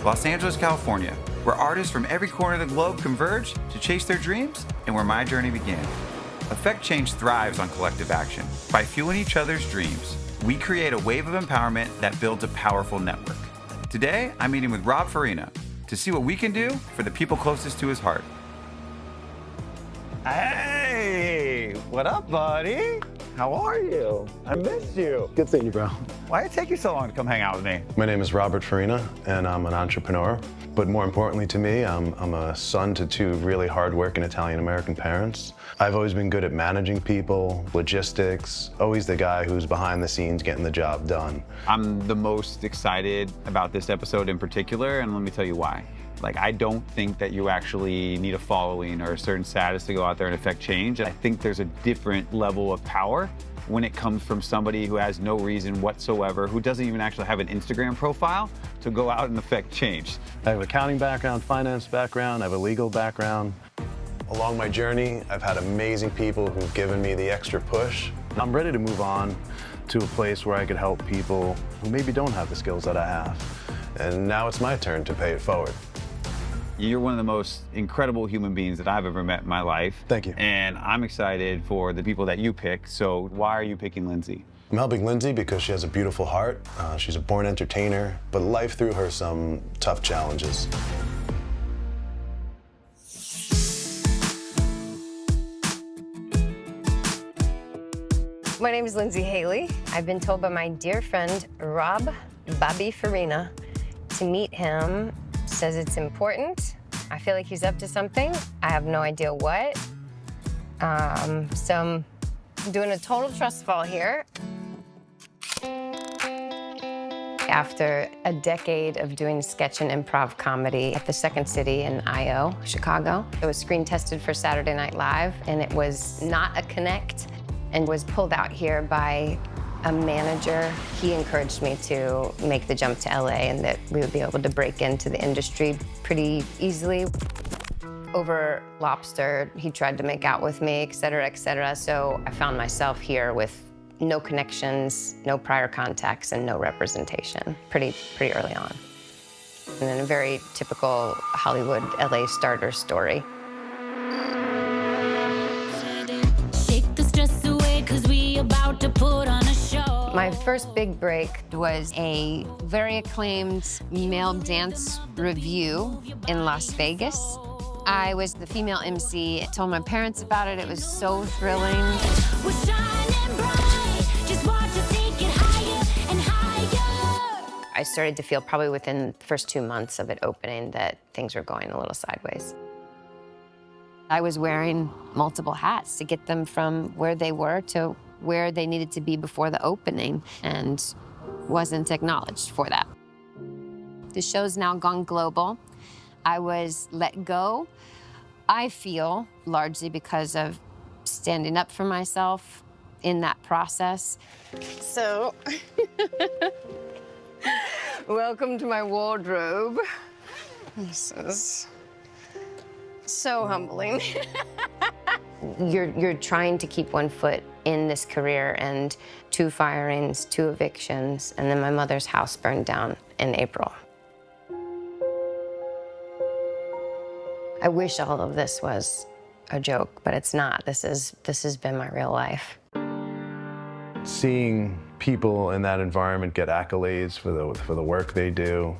Los Angeles, California, where artists from every corner of the globe converge to chase their dreams, and where my journey began. Effect Change thrives on collective action. By fueling each other's dreams, we create a wave of empowerment that builds a powerful network. Today, I'm meeting with Rob Farina to see what we can do for the people closest to his heart. Hey, what up, buddy? How are you? I missed you. Good seeing you, bro. Why did it take you so long to come hang out with me? My name is Robert Farina, and I'm an entrepreneur. But more importantly to me, I'm a son to two really hardworking Italian-American parents. I've always been good at managing people, logistics, always the guy who's behind the scenes getting the job done. I'm the most excited about this episode in particular, and let me tell you why. I don't think that you actually need a following or a certain status to go out there and affect change. I think there's a different level of power when it comes from somebody who has no reason whatsoever, who doesn't even actually have an Instagram profile, to go out and affect change. I have an accounting background, finance background, I have a legal background. Along my journey, I've had amazing people who've given me the extra push. I'm ready to move on to a place where I could help people who maybe don't have the skills that I have. And now it's my turn to pay it forward. You're one of the most incredible human beings that I've ever met in my life. Thank you. And I'm excited for the people that you pick. So why are you picking Lindsay? I'm helping Lindsay because she has a beautiful heart. She's a born entertainer, but life threw her some tough challenges. My name is Lyndsay Haley. I've been told by my dear friend, Rob Bobby Farina, to meet him. Says it's important. I feel like he's up to something. I have no idea what. So I'm doing a total trust fall here. After a decade of doing sketch and improv comedy at the Second City in I.O., Chicago, it was screen tested for Saturday Night Live, and it was not a connect, and was pulled out here by a manager. He encouraged me to make the jump to LA and that we would be able to break into the industry pretty easily. Over Lobster, he tried to make out with me, et cetera, et cetera. So I found myself here with no connections, no prior contacts, and no representation pretty early on. And then a very typical Hollywood LA starter story. About to put on a show. My first big break was a very acclaimed male dance review in Las Vegas. I was the female MC. I told my parents about it. It was so thrilling. We're shining bright. Just watch us take it higher and higher. I started to feel probably within the first 2 months of it opening that things were going a little sideways. I was wearing multiple hats to get them from where they were to where they needed to be before the opening, and wasn't acknowledged for that. The show's now gone global. I was let go, I feel, largely because of standing up for myself in that process. So, welcome to my wardrobe. This is so humbling. You're trying to keep one foot in this career, and 2 firings, 2 evictions, and then my mother's house burned down in April. I wish all of this was a joke, but it's not. This has been my real life. Seeing people in that environment get accolades for the work they do,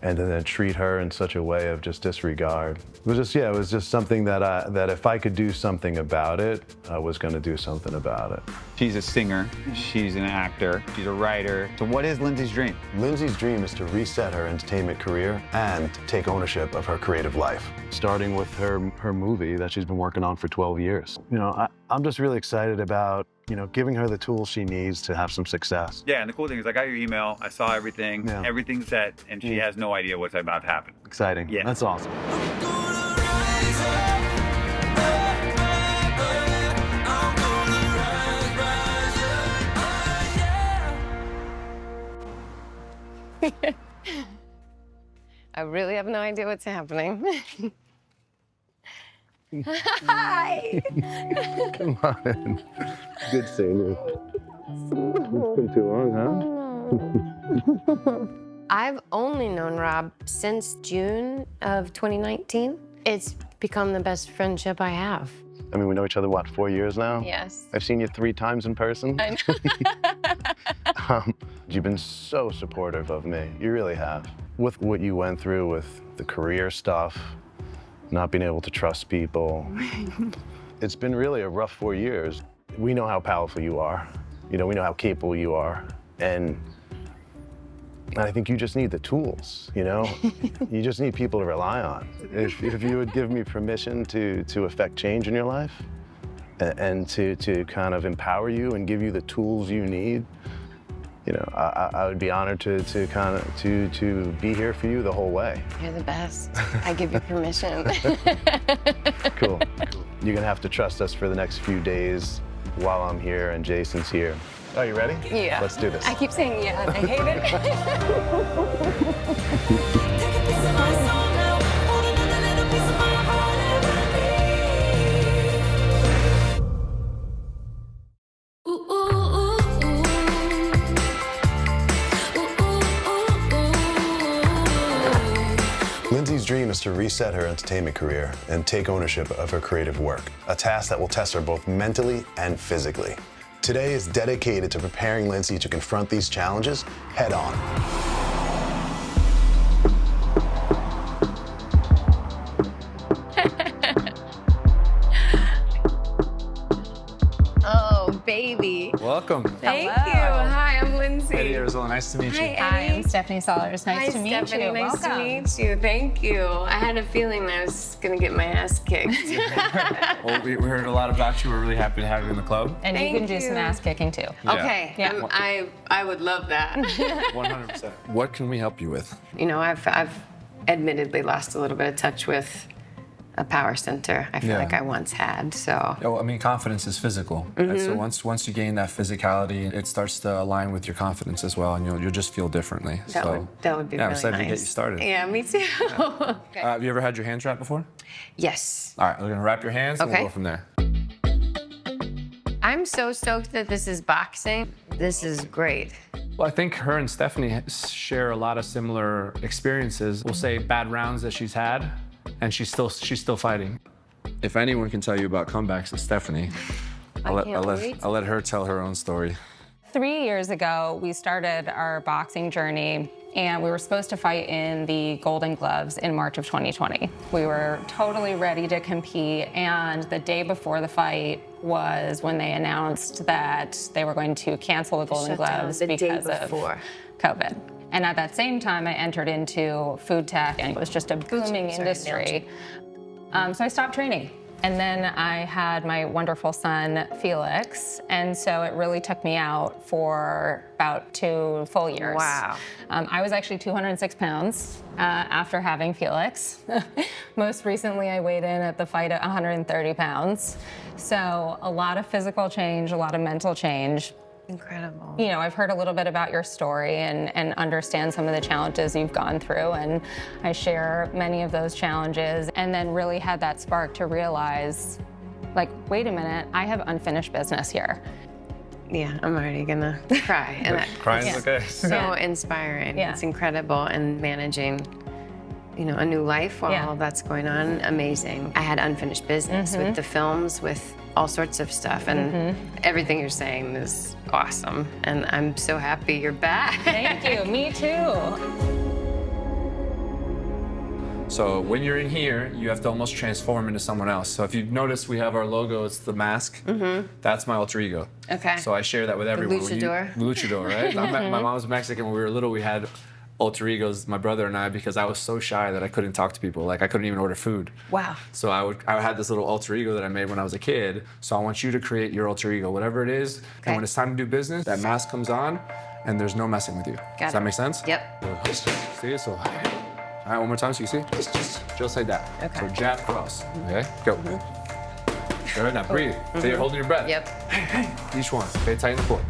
and then treat her in such a way of just disregard. It was just something that if I could do something about it, I was gonna do something about it. She's a singer, she's an actor, she's a writer. So what is Lindsay's dream? Lindsay's dream is to reset her entertainment career and take ownership of her creative life. Starting with her movie that she's been working on for 12 years. I'm just really excited about giving her the tools she needs to have some success. Yeah, and the cool thing is I got your email, I saw everything, everything's set, and she has no idea what's about to happen. Exciting. Yeah. That's awesome. I really have no idea what's happening. Hi! Come on. Good seeing you. It's been too long, huh? I've only known Rob since June of 2019. It's become the best friendship I have. I mean, we know each other, what, 4 years now? Yes. I've seen you 3 times in person. I know. You've been so supportive of me. You really have. With what you went through with the career stuff, not being able to trust people, it's been really a rough 4 years. We know how powerful you are. You know, we know how capable you are. And I think you just need the tools, you know? You just need people to rely on. If you would give me permission to affect change in your life and to kind of empower you and give you the tools you need, you know, I would be honored to be here for you the whole way. You're the best. I give you permission. Cool. You're gonna have to trust us for the next few days while I'm here and Jason's here. Are you ready? Yeah. Let's do this. I keep saying yeah, and I hate Lindsay's dream is to reset her entertainment career and take ownership of her creative work, a task that will test her both mentally and physically. Today is dedicated to preparing Lindsay to confront these challenges head on. Oh, baby. Welcome. Thank you. Hi, I'm Lindsay. Eddie Arizona, nice to meet you. Hi, I'm Stephanie Sellers. Nice to meet Stephanie. you. Nice Welcome. to meet you. Thank you. I had a feeling I was gonna get my ass kicked. Well, we heard a lot about you. We're really happy to have you in the club. And Thank you can do you. some ass kicking too. Okay. Yeah. I would love that. 100%. What can we help you with? You know, I've admittedly lost a little bit of touch with a power center. I feel Yeah. like I once had. So Oh, I mean, confidence is physical. Right? So once you gain that physicality, it starts to align with your confidence as well, and you'll just feel differently. that would be yeah, I'm really excited nice. to get you started. Yeah, me too. Okay. Have you ever had your hands wrapped before? Yes. All right, we're gonna wrap your hands and Okay. we'll go from there. I'm so stoked that this is boxing. This is great. Well, I think her and Stephanie share a lot of similar experiences. We'll say bad rounds that she's had, and she's still fighting. If anyone can tell you about comebacks, it's Stephanie. I'll let her tell her own story. 3 years ago, we started our boxing journey, and we were supposed to fight in the Golden Gloves in March of 2020. We were totally ready to compete, and the day before the fight was when they announced that they were going to cancel the Golden Shut down Gloves the day because before. of COVID. And at that same time, I entered into food tech, and it was just a booming industry. So I stopped training. And then I had my wonderful son, Felix, and so it really took me out for about 2 full years. Wow. I was actually 206 pounds after having Felix. Most recently, I weighed in at the fight at 130 pounds. So a lot of physical change, a lot of mental change. Incredible. You know, I've heard a little bit about your story and understand some of the challenges you've gone through, and I share many of those challenges, and then really had that spark to realize, like, wait a minute, I have unfinished business here. Yeah, I'm already gonna cry. And Crying's okay. so inspiring. Yeah. It's incredible, and managing, you know, a new life while Yeah. all that's going on, amazing. I had unfinished business with the films, with all sorts of stuff, and everything you're saying is awesome. And I'm so happy you're back. Thank you, me too. So when you're in here, you have to almost transform into someone else. So if you notice, we have our logo, it's the mask. That's my alter ego. Okay. So I share that with everyone. luchador? Luchador, right? My mom was Mexican. When we were little, we had alter egos, my brother and I, because I was so shy that I couldn't talk to people. Like, I couldn't even order food. Wow. So I had this little alter ego that I made when I was a kid. So I want you to create your alter ego, whatever it is. Okay. And when it's time to do business, that mask comes on, and there's no messing with you. Does that make sense? Yep. See, so, all right, one more time, so you see? Just like that. Okay. So jab, cross, okay? Go. Good, now breathe. So you're holding your breath. Yep. Each one, okay, tighten the core.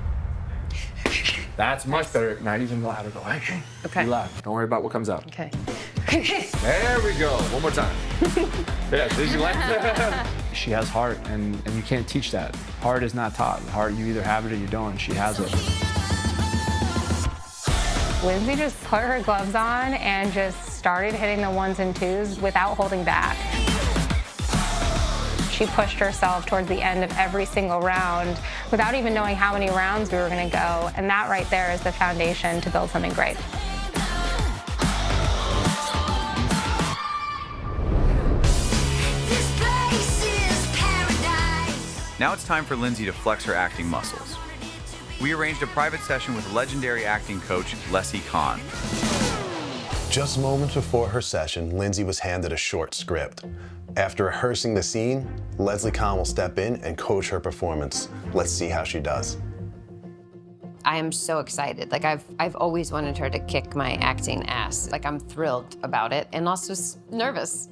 That's much better. Not even louder, go, hey. Okay. Be loud, don't worry about what comes out. Okay. There we go, one more time. Yeah, did you like that? She has heart, and you can't teach that. Heart is not taught. Heart, you either have it or you don't, and she has it. Lindsay just put her gloves on and just started hitting the ones and twos without holding back. She pushed herself towards the end of every single round without even knowing how many rounds we were going to go. And that right there is the foundation to build something great. Now it's time for Lindsay to flex her acting muscles. We arranged a private session with legendary acting coach, Lyndsay Haley. Just moments before her session, Lindsay was handed a short script. After rehearsing the scene, Lyndsay Haley will step in and coach her performance. Let's see how she does. I am so excited. Like I've always wanted her to kick my acting ass. Like I'm thrilled about it and also nervous.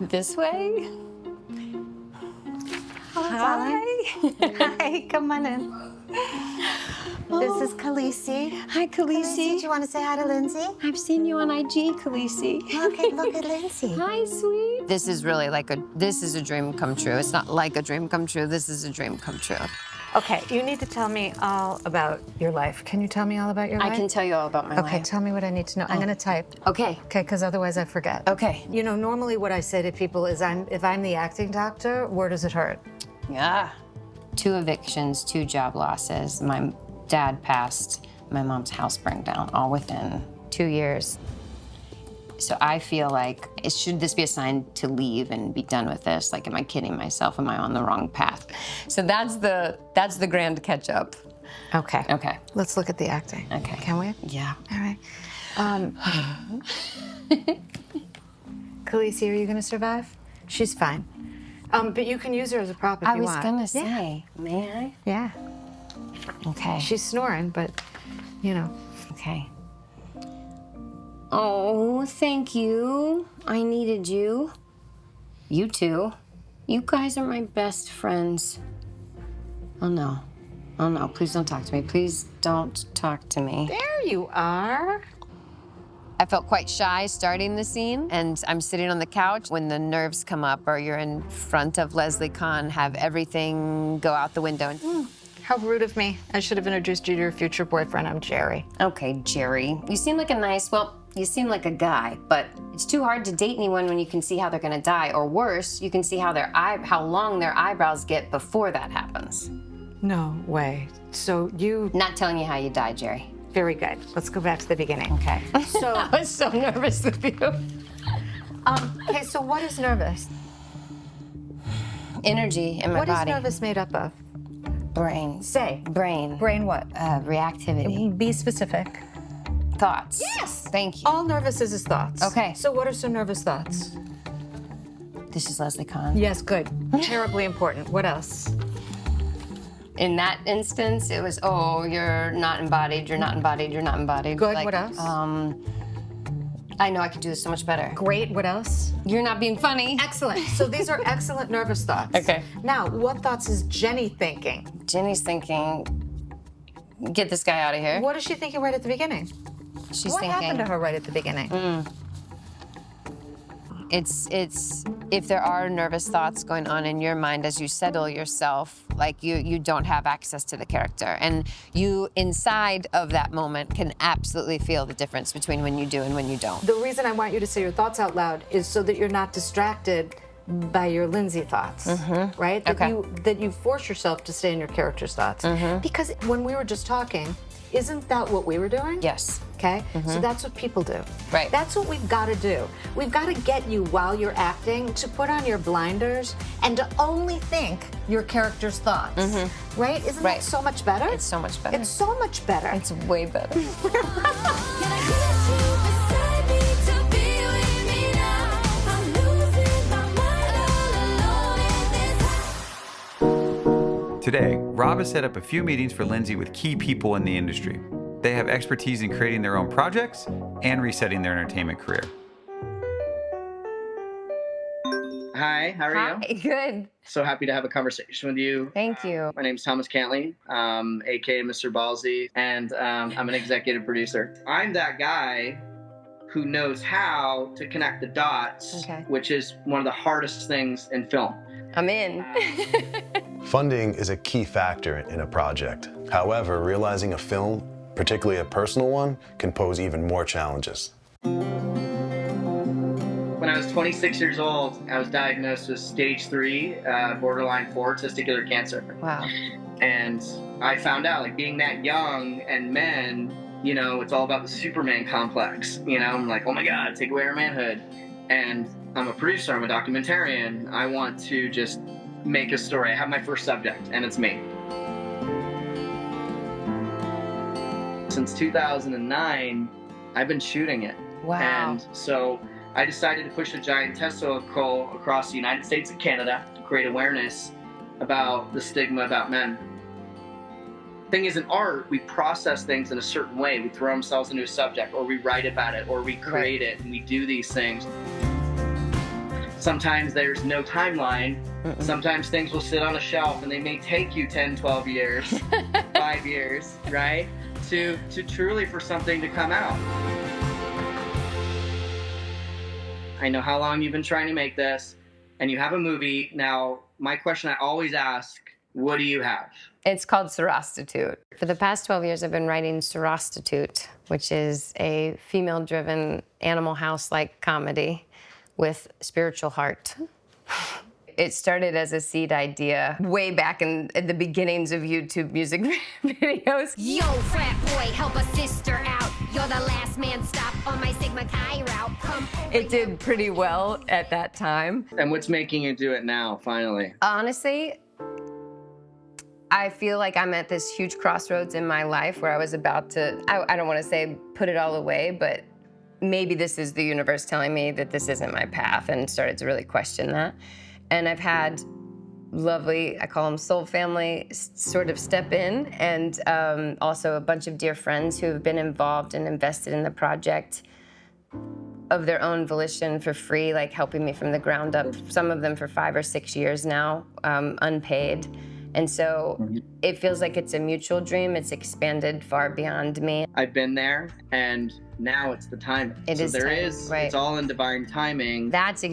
This way? Hi. Hi, come on in. This is Khaleesi. Hi, Khaleesi. Do you want to say hi to Lindsay? I've seen you on IG, Khaleesi. Okay, look at Lindsay. Hi, sweet. This is really this is a dream come true. It's not like a dream come true. This is a dream come true. Okay, you need to tell me all about your life. Can you tell me all about your life? I can tell you all about my life. Okay, tell me what I need to know. I'm going to type. Okay. Okay, because otherwise I forget. Okay. You know, normally what I say to people is if I'm the acting doctor, where does it hurt? Yeah. 2 evictions, 2 job losses. My dad passed. My mom's house burned down, all within 2 years. So I feel like, should this be a sign to leave and be done with this? Like, am I kidding myself? Am I on the wrong path? So that's the grand catch up. Okay. Okay. Let's look at the acting. Okay. Can we? Yeah. All right. Khaleesi, are you going to survive? She's fine. But you can use her as a prop if you want. I was gonna say, may I? Yeah. Okay. She's snoring, but, you know. Okay. Oh, thank you. I needed you. You too. You guys are my best friends. Oh no. Oh no, please don't talk to me. Please don't talk to me. There you are. I felt quite shy starting the scene, and I'm sitting on the couch. When the nerves come up or you're in front of Lyndsay Haley, have everything go out the window. How rude of me. I should have introduced you to your future boyfriend. I'm Jerry. Okay, Jerry. You seem like you seem like a guy, but it's too hard to date anyone when you can see how they're gonna die, or worse, you can see how how long their eyebrows get before that happens. No way. So you... Not telling you how you die, Jerry. Very good. Let's go back to the beginning. Okay. So I was so nervous with you. Okay, so what is nervous? Energy in my What body. is nervous made up of? Brain. Say. Brain. Brain what? Reactivity. Be specific. Thoughts. Yes! Thank you. All nervous is thoughts. Okay. So what are some nervous thoughts? This is Lyndsay Haley. Yes, good. Terribly important. What else? In that instance, it was, oh, you're not embodied, you're not embodied, you're not embodied. Good. Like, What else? I know I could do this so much better. Great. What else? You're not being funny. Excellent. So these are excellent nervous thoughts. Okay. Now, what thoughts is Jenny thinking? Jenny's thinking, get this guy out of here. What is she thinking right at the beginning? She's What thinking. happened to her right at the beginning? It's if there are nervous thoughts going on in your mind as you settle yourself, like you don't have access to the character, and you inside of that moment can absolutely feel the difference between when you do and when you don't. The reason I want you to say your thoughts out loud is so that you're not distracted by your Lindsay thoughts, right? That Okay. that you force yourself to stay in your character's thoughts. Because when we were just talking, isn't that what we were doing? Yes. Okay? So that's what people do. Right. That's what we've got to do. We've got to get you, while you're acting, to put on your blinders and to only think your character's thoughts. Right? Isn't Right. that so much better? It's so much better. It's so much better. It's way better. Today, Rob has set up a few meetings for Lindsay with key people in the industry. They have expertise in creating their own projects and resetting their entertainment career. Hi, how are you? Hi, good. So happy to have a conversation with you. Thank you. My name's Thomas Cantley, aka Mr. Ballsy, and I'm an executive producer. I'm that guy who knows how to connect the dots, Okay. which is one of the hardest things in film. I'm in. Funding is a key factor in a project. However, realizing a film, particularly a personal one, can pose even more challenges. When I was 26 years old, I was diagnosed with stage 3, borderline 4 testicular cancer. Wow. And I found out, like, being that young and men, you know, it's all about the Superman complex. You know, I'm like, oh my God, take away our manhood. And I'm a producer, I'm a documentarian. I want to just make a story. I have my first subject, and it's me. Since 2009, I've been shooting it. Wow. And so I decided to push a giant testicle across the United States and Canada to create awareness about the stigma about men. Thing is, in art, we process things in a certain way. We throw ourselves into a subject, or we write about it, or we create it, and we do these things. Sometimes there's no timeline. Sometimes things will sit on a shelf, and they may take you 10, 12 years, 5 years, right? To truly for something to come out. I know how long you've been trying to make this, and you have a movie. Now, my question I always ask, what do you have? It's called Sorostitute. For the past 12 years, I've been writing Sorostitute, which is a female-driven Animal House-like comedy with spiritual heart. It started as a seed idea way back in the beginnings of YouTube music videos. Yo, frat boy, help a sister out. You're the last man stop on my Sigma Chi route. Come over. It did pretty well at that time. And what's making you do it now, finally? Honestly, I feel like I'm at this huge crossroads in my life where I was about to, I don't want to say put it all away, but maybe this is the universe telling me that this isn't my path, and started to really question that. And I've had lovely, I call them soul family, sort of step in, and also a bunch of dear friends who have been involved and invested in the project of their own volition for free, like helping me from the ground up, some of them for 5 or 6 years now, unpaid. And so it feels like it's a mutual dream. It's expanded far beyond me. I've been there, and now it's the time. It is time, right. It's all in divine timing. That's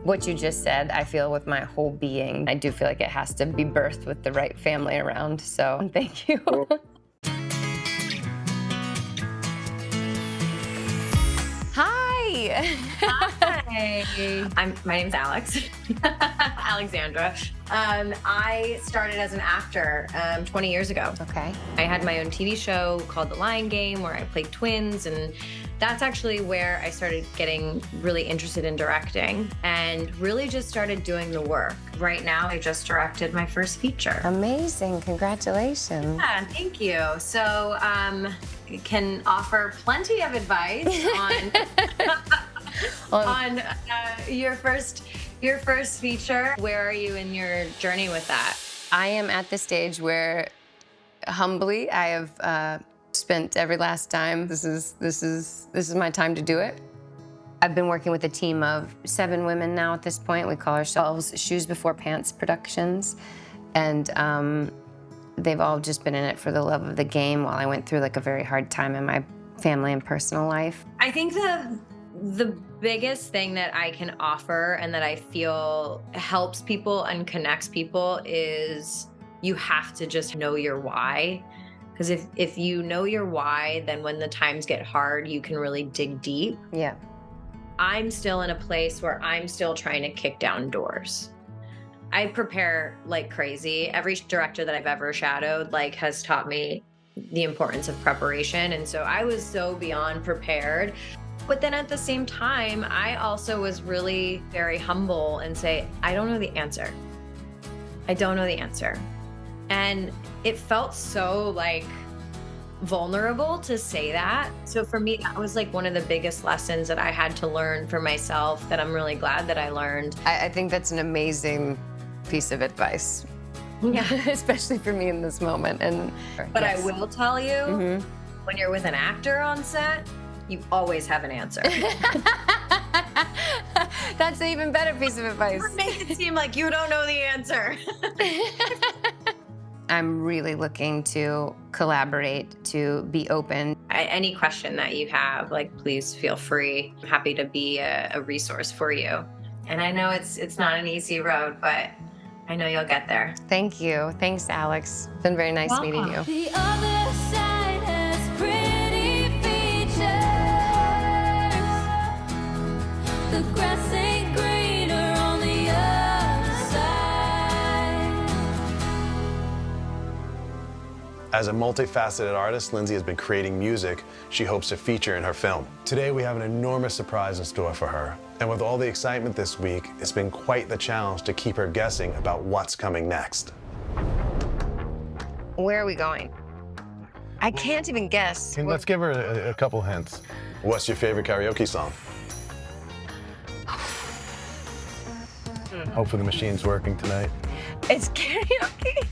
what you just said, I feel with my whole being. I do feel like it has to be birthed with the right family around, so thank you. Cool. Hi. Hi. My name's Alex. Alexandra. I started as an actor 20 years ago. Okay. I had my own TV show called The Lion Game where I played twins, and that's actually where I started getting really interested in directing and really just started doing the work. Right now, I just directed my first feature. Amazing. Congratulations. Yeah, thank you. So, can offer plenty of advice on your first feature. Where are you in your journey with that? I am at the stage where, humbly, I have spent every last dime. This is my time to do it. I've been working with a team of 7 women now at this point. We call ourselves Shoes Before Pants Productions, and they've all just been in it for the love of the game while I went through like a very hard time in my family and personal life. I think the biggest thing that I can offer and that I feel helps people and connects people is you have to just know your why. Because if you know your why, then when the times get hard, you can really dig deep. Yeah. I'm still in a place where I'm still trying to kick down doors. I prepare like crazy. Every director that I've ever shadowed has taught me the importance of preparation. And so I was so beyond prepared. But then at the same time, I also was really very humble and say, I don't know the answer. I don't know the answer. And it felt so vulnerable to say that. So for me, that was one of the biggest lessons that I had to learn for myself that I'm really glad that I learned. I think that's an amazing piece of advice. Yeah. Especially for me in this moment. But yes. I will tell you, when you're with an actor on set, you always have an answer. That's an even better piece of advice. Never make it seem like you don't know the answer. I'm really looking to collaborate, to be open. Any question that you have, please feel free. I'm happy to be a resource for you. And I know it's not an easy road, but I know you'll get there. Thank you. Thanks, Alex. It's been very nice meeting you. The other side has pretty features. The grass ain't greener on the other side. As a multifaceted artist, Lindsay has been creating music she hopes to feature in her film. Today, we have an enormous surprise in store for her. And with all the excitement this week, it's been quite the challenge to keep her guessing about what's coming next. Where are we going? I can't even guess. Let's give her a couple hints. What's your favorite karaoke song? Hopefully the machine's working tonight. It's karaoke.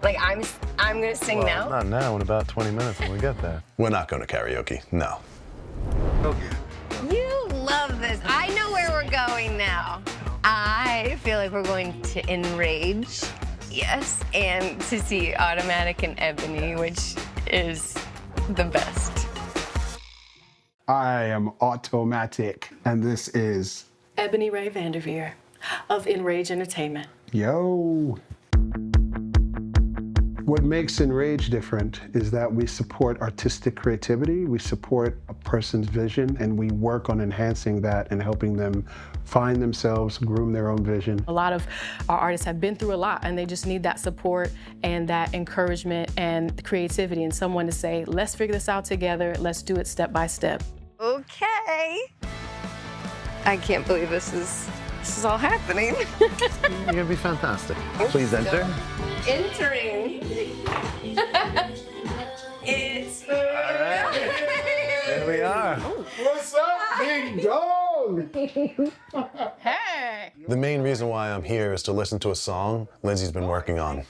Like I'm gonna sing now? Not now, in about 20 minutes when we get there. We're not going to karaoke, no. You love this. I know where we're going now. I feel like we're going to Enrage, yes, and to see Automatic and Ebony, which is the best. I am Automatic, and this is Ebony Ray Vanderveer of Enrage Entertainment. Yo. What makes Enrage different is that we support artistic creativity, we support a person's vision, and we work on enhancing that and helping them find themselves, groom their own vision. A lot of our artists have been through a lot, and they just need that support and that encouragement and creativity and someone to say, let's figure this out together, let's do it step by step. Okay. I can't believe this is all happening. You're gonna be fantastic. Please enter. Entering. It's There we are. What's up, big dog? Hey! The main reason why I'm here is to listen to a song Lindsay's been working on.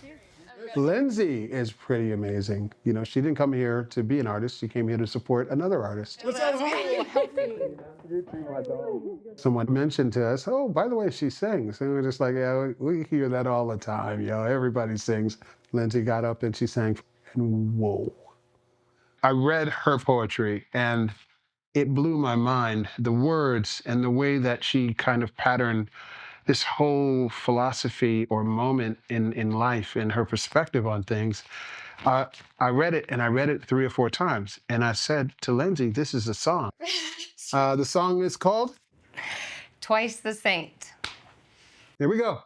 Lindsay is pretty amazing. You know, she didn't come here to be an artist, she came here to support another artist. What's up, Someone mentioned to us, oh, by the way, she sings. And we're just like, yeah, we hear that all the time, yo. Everybody sings. Lindsay got up and she sang, and whoa. I read her poetry and it blew my mind. The words and the way that she kind of patterned this whole philosophy or moment in life and her perspective on things. I read it, and I read it 3 or 4 times. And I said to Lindsay, this is a song. The song is called? Twice the Saint. Here we go.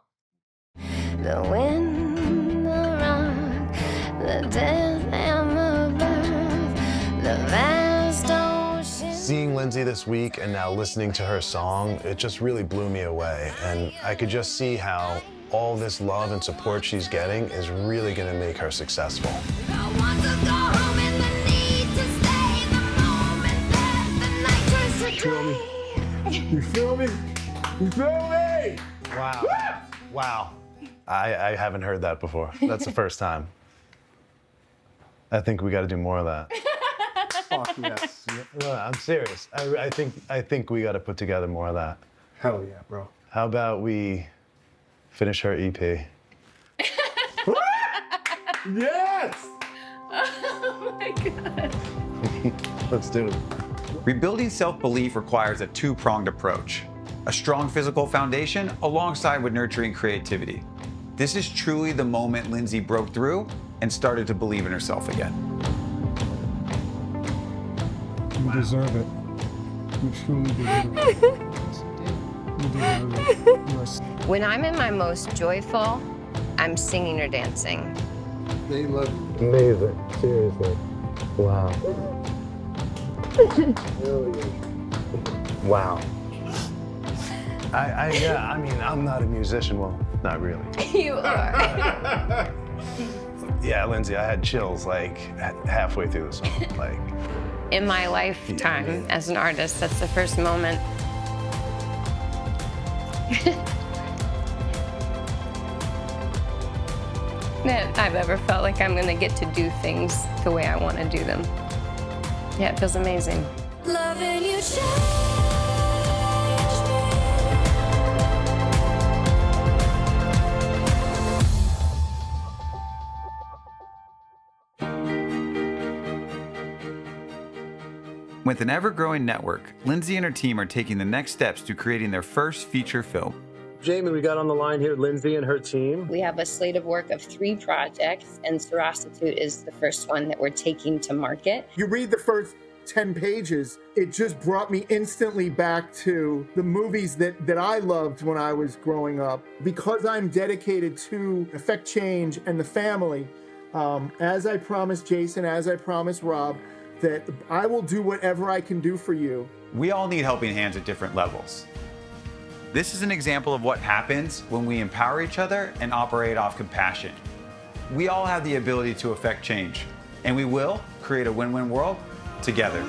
The wind, the rock, the death and the birth, the vast ocean. Seeing Lindsay this week and now listening to her song, it just really blew me away. And I could just see how all this love and support she's getting is really gonna make her successful. I want to go home and the need to stay the moment that the night turns to day. You feel me? You feel me? Wow. Wow. I haven't heard that before. That's the first time. I think we got to do more of that. Fuck yes. No, I'm serious. I think we got to put together more of that. Hell yeah, bro. How about we finish her EP? Yes! Oh my God. Let's do it. Rebuilding self-belief requires a two-pronged approach. A strong physical foundation alongside with nurturing creativity. This is truly the moment Lindsay broke through and started to believe in herself again. You deserve it. You truly deserve it. You deserve it. When I'm in my most joyful, I'm singing or dancing. They love you. Amazing. Seriously. Wow. Wow. I mean, I'm not a musician. Well, not really. You are. Yeah, Lindsay, I had chills like halfway through the song. Like, In my lifetime as an artist, that's the first moment that I've ever felt like I'm gonna get to do things the way I want to do them. Yeah, it feels amazing. Loving you changed With an ever-growing network, Lindsay and her team are taking the next steps to creating their first feature film. Jamie, we got on the line here Lindsay and her team. We have a slate of work of 3 projects, and Sorostitute is the first one that we're taking to market. You read the first 10 pages, it just brought me instantly back to the movies that I loved when I was growing up. Because I'm dedicated to affect change and the family, as I promised Jason, as I promised Rob, that I will do whatever I can do for you. We all need helping hands at different levels. This is an example of what happens when we empower each other and operate off compassion. We all have the ability to affect change, and we will create a win-win world together.